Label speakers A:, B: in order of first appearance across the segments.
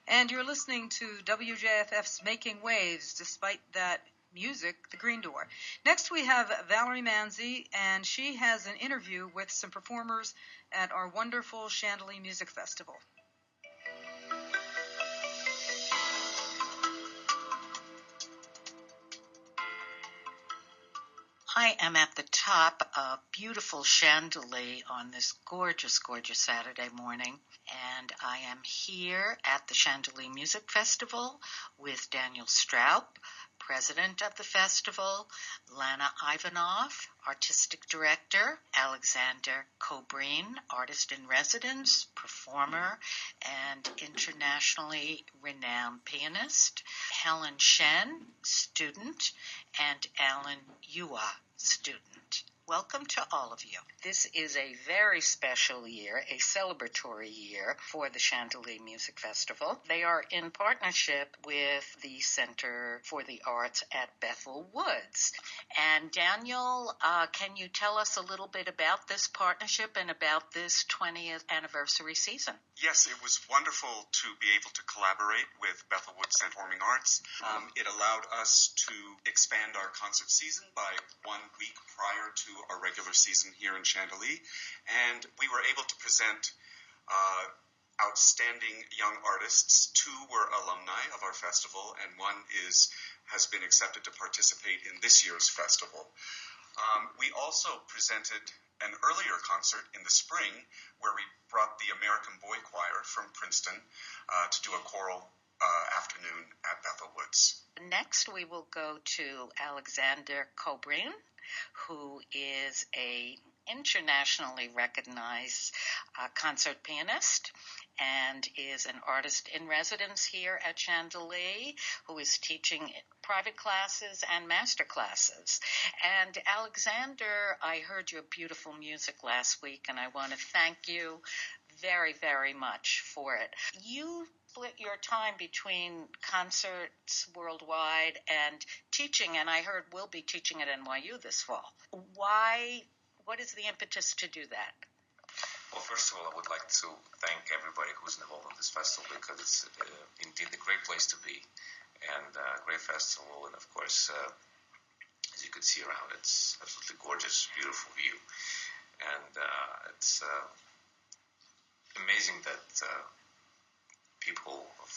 A: And you're listening to WJFF's Making Waves, despite that music, The Green Door. Next we have Valerie Manzi, and she has an interview with some performers at our wonderful Shandelee Music Festival. I am at the top of beautiful Shandelee on this gorgeous, gorgeous Saturday morning, and I am here at the Shandelee Music Festival with Daniel Straub, president of the festival, Lana Ivanov, artistic director, Alexander Cobrine, artist in residence, performer, and internationally renowned pianist, Helen Shen, student, and Alan Yua, student. Welcome to all of you. This is a very special year, a celebratory year for the Shandelee Music Festival. They are in partnership with the Center for the Arts at Bethel Woods. And Daniel, can you tell us a little bit about this partnership and about this 20th anniversary season?
B: Yes, it was wonderful to be able to collaborate with Bethel Woods Performing Arts. It allowed us to expand our concert season by 1 week prior to our regular season here in Shandelee, and we were able to present outstanding young artists. 2 were alumni of our festival, and 1 has been accepted to participate in this year's festival. We also presented an earlier concert in the spring where we brought the American Boy Choir from Princeton to do a choral afternoon at Bethel Woods.
A: Next, we will go to Alexander Cobrine, who is a internationally recognized concert pianist and is an artist in residence here at Shandelee, who is teaching private classes and master classes. And Alexander, I heard your beautiful music last week, and I want to thank you very, very much for it. You split your time between concerts worldwide and teaching, and I heard we'll be teaching at NYU this fall. Why? What is the impetus to do that?
C: Well, first of all, I would like to thank everybody who's involved in this festival, because it's indeed a great place to be and a great festival. And of course, as you can see around, it's absolutely gorgeous, beautiful view. And it's amazing that people of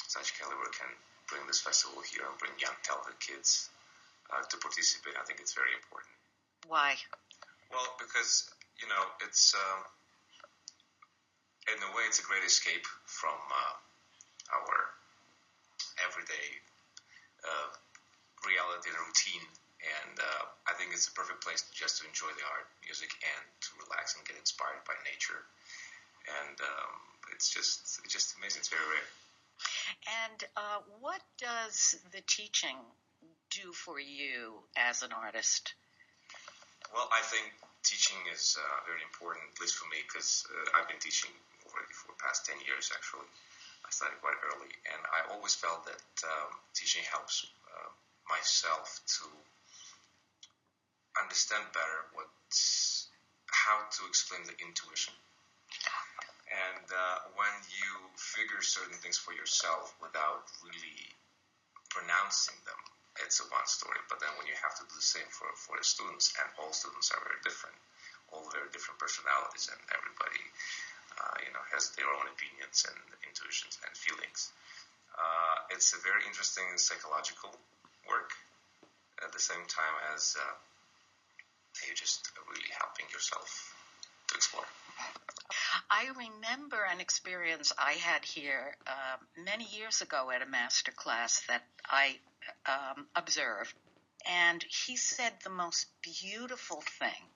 C: such caliber can bring this festival here and bring young, talented kids to participate. I think it's very important.
A: Why?
C: Well, because it's in a way, it's a great escape from our everyday reality and routine, and I think it's a perfect place just to enjoy the art, music, and to relax and get inspired by nature. And it's just amazing. It's very rare.
A: And what does the teaching do for you as an artist?
C: Well, I think teaching is very important, at least for me, because I've been teaching already for the past 10 years, actually. I started quite early, and I always felt that teaching helps myself to understand better how to explain the intuition. And when you figure certain things for yourself without really pronouncing them, it's a one story. But then when you have to do the same for the students, and all students are very different, all very different personalities, and everybody has their own opinions and intuitions and feelings. It's a very interesting psychological work at the same time as you're just really helping yourself to explore.
A: I remember an experience I had here many years ago at a master class that I observed, and he said the most beautiful thing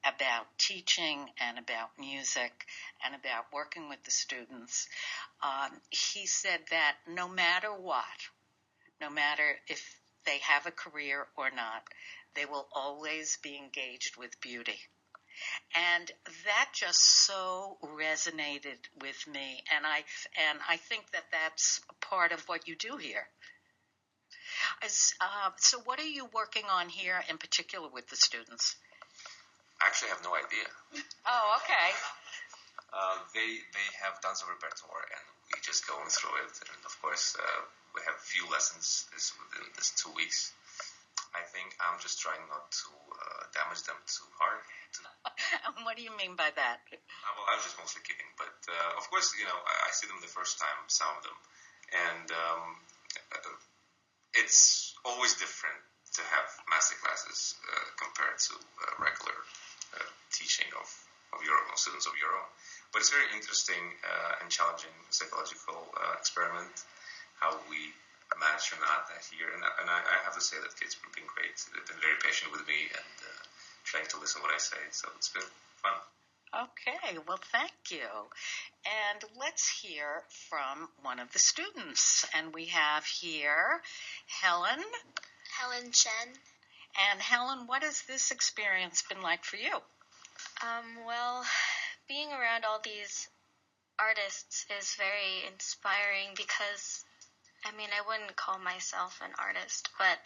A: about teaching and about music and about working with the students. He said that no matter what, no matter if they have a career or not, they will always be engaged with beauty. And that just so resonated with me, and I think that that's part of what you do here. So what are you working on here in particular with the students?
C: I actually have no idea.
A: Oh, okay.
C: They have tons of repertoire, and we just going through it. And of course, we have a few lessons within this 2 weeks. I think I'm just trying not to damage them too hard.
A: And what do you mean by that?
C: Well, I was just mostly kidding. But of course, I see them the first time, some of them. And it's always different to have master classes compared to regular teaching of your own, students of your own. But it's very interesting and challenging psychological experiment, how we manage to not here. And I have to say that kids have been great. They've been very patient with me and trying to listen to what I say. So it's been fun.
A: Okay, well, thank you. And let's hear from one of the students. And we have here Helen.
D: Helen Chen.
A: And Helen, what has this experience been like for you?
D: Well, being around all these artists is very inspiring because, I wouldn't call myself an artist, but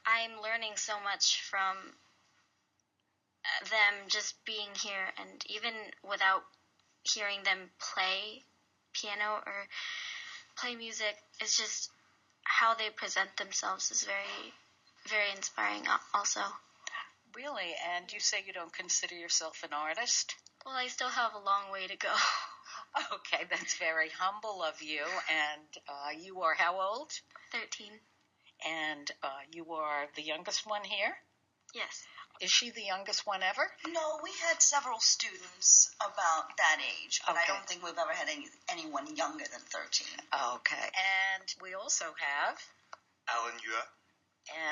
D: I'm learning so much from them just being here, and even without hearing them play piano or play music, it's just how they present themselves is very, very inspiring also.
A: Really? And you say you don't consider yourself an artist?
D: Well, I still have a long way to go.
A: Okay, that's very humble of you. And you are how old?
D: 13.
A: And you are the youngest one here?
D: Yes.
A: Is she the youngest one ever?
E: No, we had several students about that age, but I don't think we've ever had anyone younger than 13.
A: Okay. And we also have
F: Alan Yue.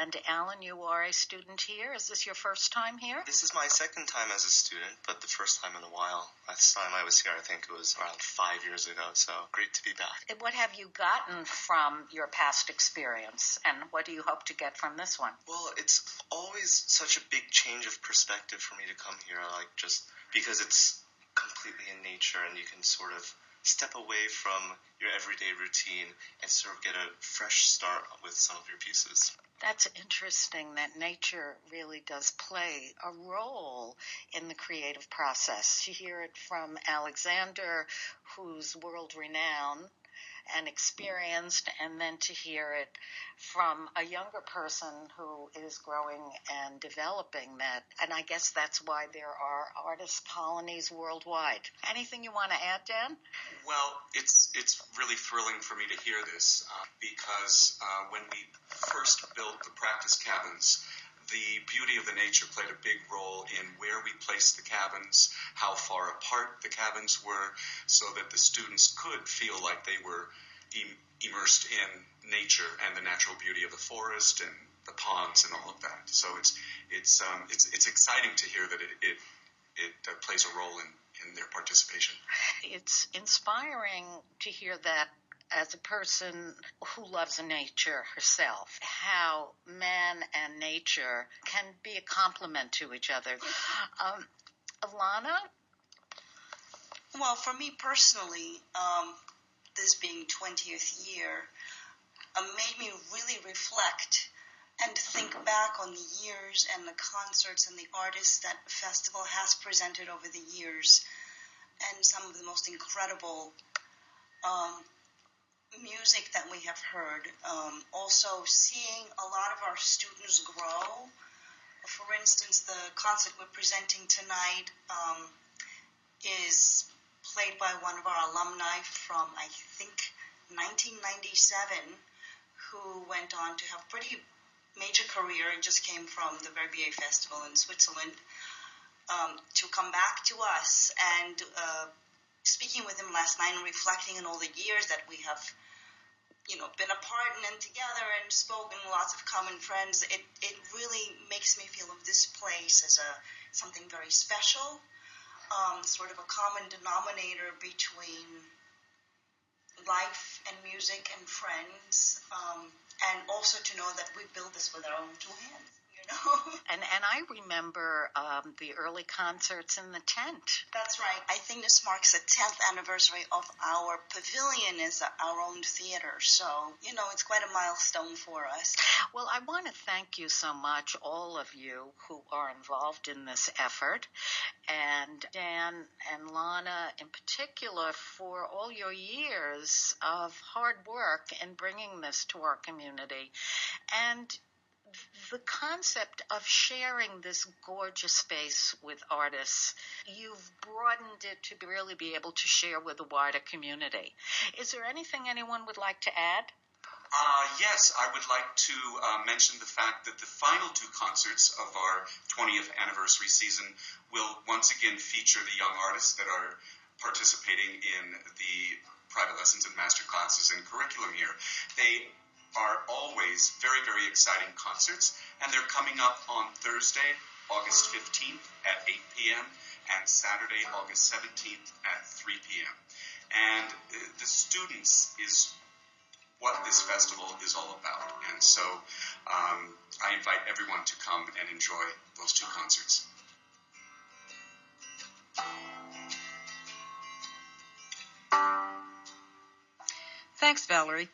A: And Alan, you are a student here. Is this your first time here?
F: This is my second time as a student, but the first time in a while. Last time I was here, I think it was around 5 years ago, so great to be back.
A: And what have you gotten from your past experience, and what do you hope to get from this one?
F: Well, it's always such a big change of perspective for me to come here, just because it's completely in nature, and you can sort of step away from your everyday routine and sort of get a fresh start with some of your pieces.
A: That's interesting that nature really does play a role in the creative process. You hear it from Alexander, who's world-renowned and experienced, and then to hear it from a younger person who is growing and developing that. And I guess that's why there are artist colonies worldwide. Anything you want to add, Dan?
B: Well, it's really thrilling for me to hear this because when we first built the practice cabins, the beauty of the nature played a big role in where we placed the cabins, how far apart the cabins were, so that the students could feel like they were immersed in nature and the natural beauty of the forest and the ponds and all of that. So it's exciting to hear that it plays a role in their participation.
A: It's inspiring to hear that as a person who loves nature herself, how man and nature can be a complement to each other. Alana?
E: Well, for me personally, this being 20th year, made me really reflect and think back on the years and the concerts and the artists that the festival has presented over the years, and some of the most incredible music that we have heard. Also seeing a lot of our students grow. For instance, the concert we're presenting tonight is played by one of our alumni from, I think, 1997, who went on to have a pretty major career and just came from the Verbier Festival in Switzerland to come back to us. And speaking with him last night and reflecting on all the years that we have been apart and together and spoken, lots of common friends, it really makes me feel of this place as something very special, sort of a common denominator between life and music and friends, and also to know that we built this with our own two hands.
A: And I remember the early concerts in the tent.
E: That's right. I think this marks the 10th anniversary of our pavilion as our own theater. So, it's quite a milestone for us.
A: Well, I want to thank you so much, all of you who are involved in this effort, and Dan and Lana in particular for all your years of hard work in bringing this to our community. And the concept of sharing this gorgeous space with artists, you've broadened it to really be able to share with a wider community. Is there anything anyone would like to add?
B: Yes, I would like to mention the fact that the final two concerts of our 20th anniversary season will once again feature the young artists that are participating in the private lessons and master classes and curriculum here. They are always very, very exciting concerts, and they're coming up on Thursday, August 15th at 8 p.m. and Saturday, August 17th at 3 p.m. And the students is what this festival is all about. And so I invite everyone to come and enjoy those two concerts.
G: Thanks, Valerie.